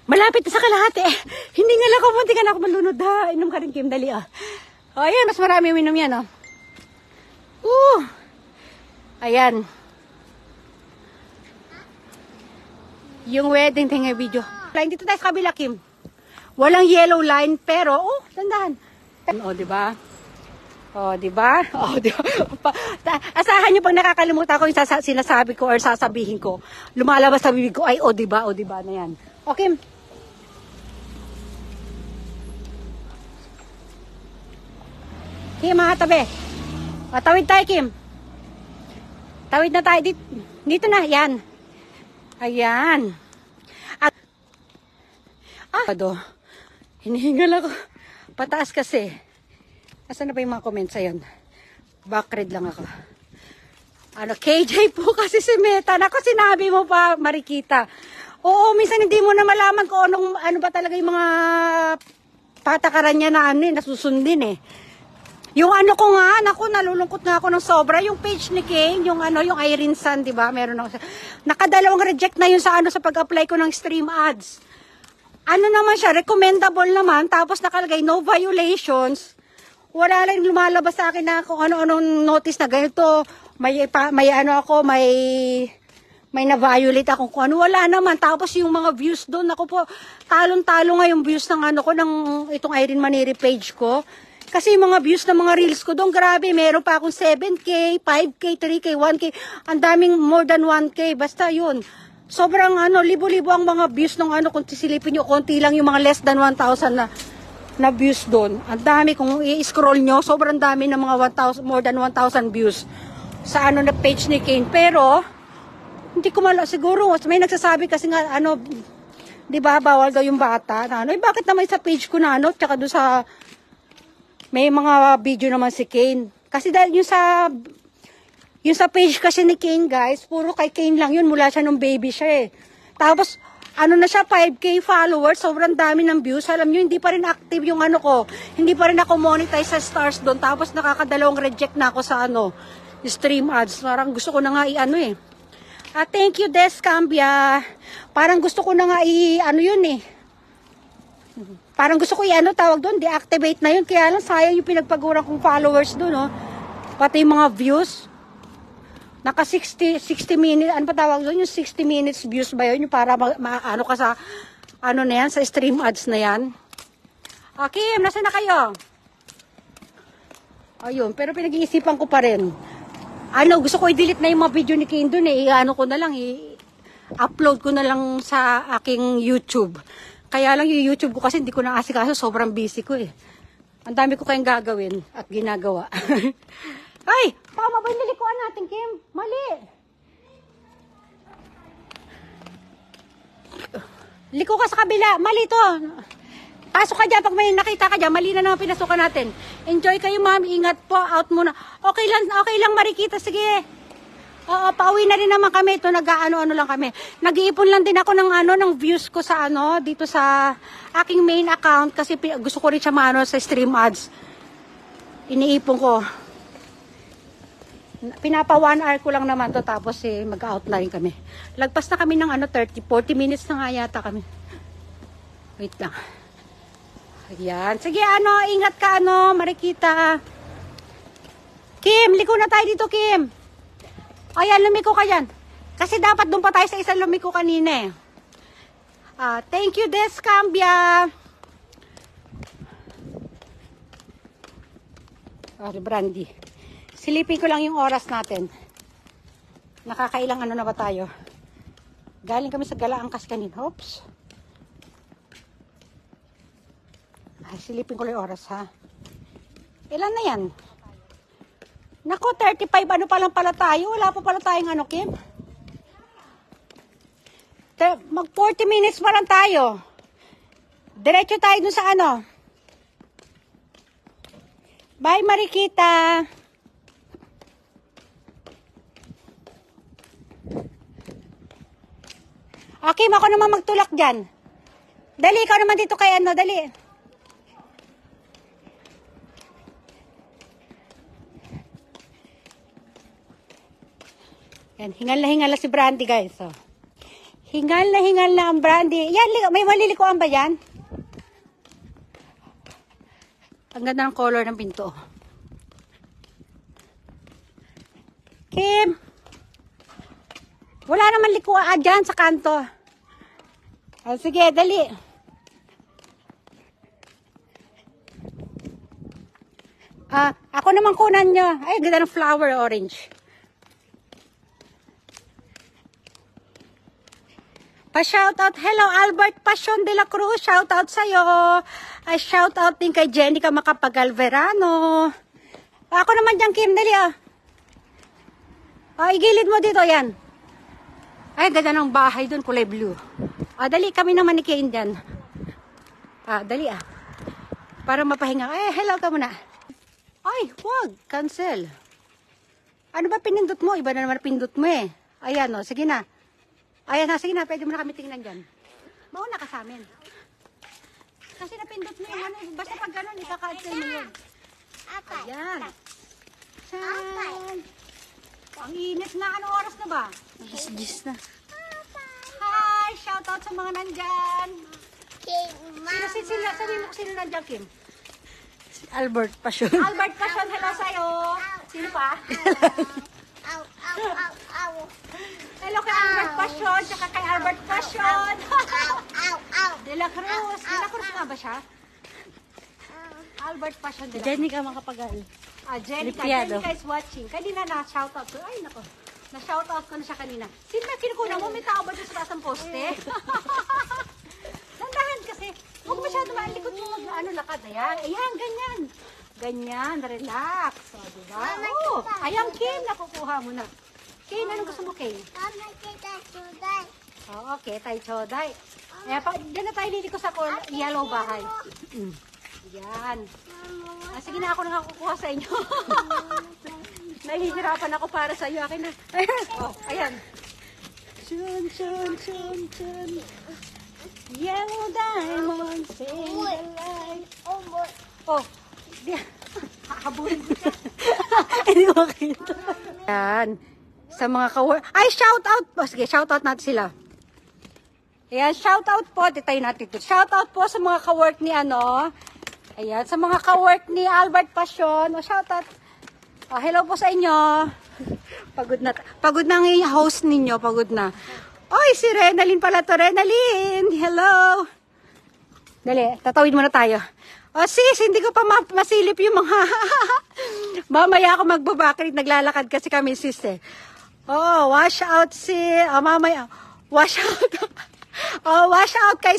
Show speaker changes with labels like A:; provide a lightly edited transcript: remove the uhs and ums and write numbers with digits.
A: Malapit na sa kalahati eh. Hindi nga lang kamunti ka na ako malunod ha. Inom ka rin, Kim. Dali ah. O, ayan. Mas marami uminom yan oh. Ayan. Yung wedding thing video. Dito tayo sa kabila, Kim. Walang yellow line pero, dandahan. O, diba? O, diba? O, diba? Asahan nyo pag nakakalimutan ko yung sinasabi ko or sasabihin ko. Lumalabas sa bibig ko, ay, o, diba? O, diba na yan. O, Kim. Kim, mga tabi. O, tawid tayo, Kim. Tawid na tayo. Dito na, yan. Ayan. At, hinihingal ako. Pataas kasi. Asan na ba yung mga comments ayon? Backread lang ako. KJ po kasi si Meta. Naku, sinabi mo pa, Marikita. Oo, minsan hindi mo na malaman kung ano ba talaga yung mga patakaran niya na nasusundin eh. Yung ko nga, naku, nalulungkot nga ako ng sobra. Yung page ni Kane, yung Irene San, di ba? Meron ako. Nakadalawang reject na yun sa pag-apply ko ng stream ads. Naman siya, recommendable naman. Tapos nakalagay, no violations. Wala lang lumalabas sa akin na kung ano-anong notice na ganito. May na-violate ako kung ano. Wala naman. Tapos yung mga views doon, ako po, talong-talo nga yung views ng itong Irene Maneri page ko. Kasi yung mga views ng mga reels ko doon, grabe, meron pa akong 7K, 5K, 3K, 1K, ang daming more than 1K, basta yun. Sobrang libo-libo ang mga views ng kung sisilipin nyo, konti lang yung mga less than 1,000 na views doon. Ang dami, kung i-scroll nyo, sobrang dami ng mga 1,000, more than 1,000 views sa na page ni Kane. Pero, hindi ko siguro, may nagsasabi kasi nga, di ba, bawal daw yung bata, bakit naman sa page ko na, tsaka doon sa, may mga video naman si Kane. Kasi dahil yung sa page kasi ni Kane, guys, puro kay Kane lang yun, mula siya nung baby siya eh. Tapos, na siya, 5K followers, sobrang dami ng views. Alam nyo, hindi pa rin active yung ko. Hindi pa rin ako monetize sa stars doon. Tapos, nakakadalawang reject na ako sa stream ads. Parang gusto ko na nga eh. Thank you, Des Cambia. Parang gusto ko na nga yun eh. Parang gusto ko tawag doon, deactivate na yun. Kaya lang, sayang yung pinagpaguran kong followers doon, Pati yung mga views. Naka 60 minutes, ano pa tawag doon? Yung 60 minutes views ba yun? Yung para ka sa, na yan, sa stream ads na yan. Okay, nasa na kayo? Ayun, pero pinag-iisipan ko pa rin. Gusto ko i-delete na yung mga video ni Kane doon eh. Ko na lang, i-upload ko na lang sa aking YouTube. Kaya lang yung YouTube ko kasi hindi ko naasikaso, sobrang busy ko eh. Ang dami ko kayong gagawin at ginagawa. Ay! Tama ba yung nilikuan natin, Kim? Mali! Liko ka sa kabila. Mali to. Pasok ka dyan. Pag may nakita ka dyan, mali na naman pinasukan natin. Enjoy kayo, ma'am. Ingat po. Out muna. Okay lang, Marikita. Sige. Oo, pauwi na rin naman kami. Ito, nag-ano lang kami. Nag-iipon lang din ako ng views ko sa dito sa aking main account. Kasi gusto ko rin siya sa stream ads. Iniipon ko. Pinapa 1 hour ko lang naman to, tapos mag-outline kami. Lagpas na kami ng 40 minutes na nga yata kami. Wait lang. Ayan. Sige, ingat ka, Marikita. Kim, liko na tayo dito, Kim. Ayan, lumiko ka yan. Kasi dapat doon pa tayo sa isang lumiko kanina eh. Thank you, Des Cambia. Brandy. Silipin ko lang yung oras natin. Nakakailang na ba tayo? Galing kami sa Galaangkas kanina. Oops. Silipin ko lang yung oras, ha? Ilan na yan? Nako, 35 pa lang pala tayo. Wala pa pala tayong Kim? Mag 40 minutes pa lang tayo. Diretso tayo dun sa Bye, Marikita. Okay, ako naman magtulak dyan. Dali, ikaw naman dito kay dali. Yan, hingal na si Brandy, guys. Hingal na ang brandy. Yan, may malilikuan ba yan? Ang ganda ng color ng pinto. Kim! Wala naman likuan dyan sa kanto. Oh, sige, dali. Ako naman kunan nyo. Ay, ganda ng flower orange. Pa-shoutout. Hello, Albert Passion de la Cruz. Shoutout sa'yo. Shoutout din kay Jenica Macapagal-Verano. Ako naman dyan, Kim. Dali, igilid mo dito, yan. Ay, ganda ng bahay doon, kulay blue. Dali, kami naman ni Kane dyan. Dali, para mapahinga. Ay, hello ka muna. Ay, wag. Cancel. Ano ba pinindot mo? Iba na naman pindot mo eh. Ayan, sige na. Ayan na, sige na, pwede mo na kami tingnan dyan. Mauna ka sa amin. Kasi napindot mo yung basta pag gano'n, ikaka-cancel mo yun. Ayan. Saan? Ang init na, anong oras na ba? 10 na. Hi, shoutout sa mga nandyan. Sabi mo kung sino nandyan, Kim?
B: Albert Passion.
A: Albert Passion, hello sa'yo. Sino pa? Hello kay Albert Passion, tsaka kay Albert Passion. De la Cruz. De la Cruz nga ba siya? Albert Passion de la Cruz.
B: Jenica Macapagal.
A: Jenica is watching. Kanina na-shoutout ko. Ay, nako. Na-shoutout ko na siya kanina. Sino ba kinukunan mo? May tao ba dyan sa taas ng poste? Nandahan kasi. Huwag masyado maalikot mo lakad. Ayan, ganyan. Ganyan, relax. O, diba? Ayan, Kim, nakukuha mo na. Kim, anong gusto mo, Kim? Okay, tayo choday. Diyan na tayo liliko sa yellow bahay. Yan. Sige na, ako nakakukuha sa inyo. Nahihirapan ako para sa iyo. Akin na. Ayan. Chun, chun, chun, chun. Yellow diamonds in the light. Habulin ko siya.
B: Hindi ko makita.
A: Yan. Sa mga ka-work. Ay, shout out po. Sige, shout out natin sila. Ayan, shout out po. Tayo natin ito. Shout out po sa mga ka-work ni Ayan, sa mga ka-work ni Albert Passion. Shout out. Hello po sa inyo. Pagod na. Pagod na ang host ninyo. Pagod na. Oy, si Renalyn pala to. Renalyn. Hello. Dali, tatawid muna tayo. Sis, hindi ko pa masilip yung mga... Mamaya ako magbabakrit. Naglalakad kasi kami, sis eh. Wash out si... mamaya. Wash out. Wash out kay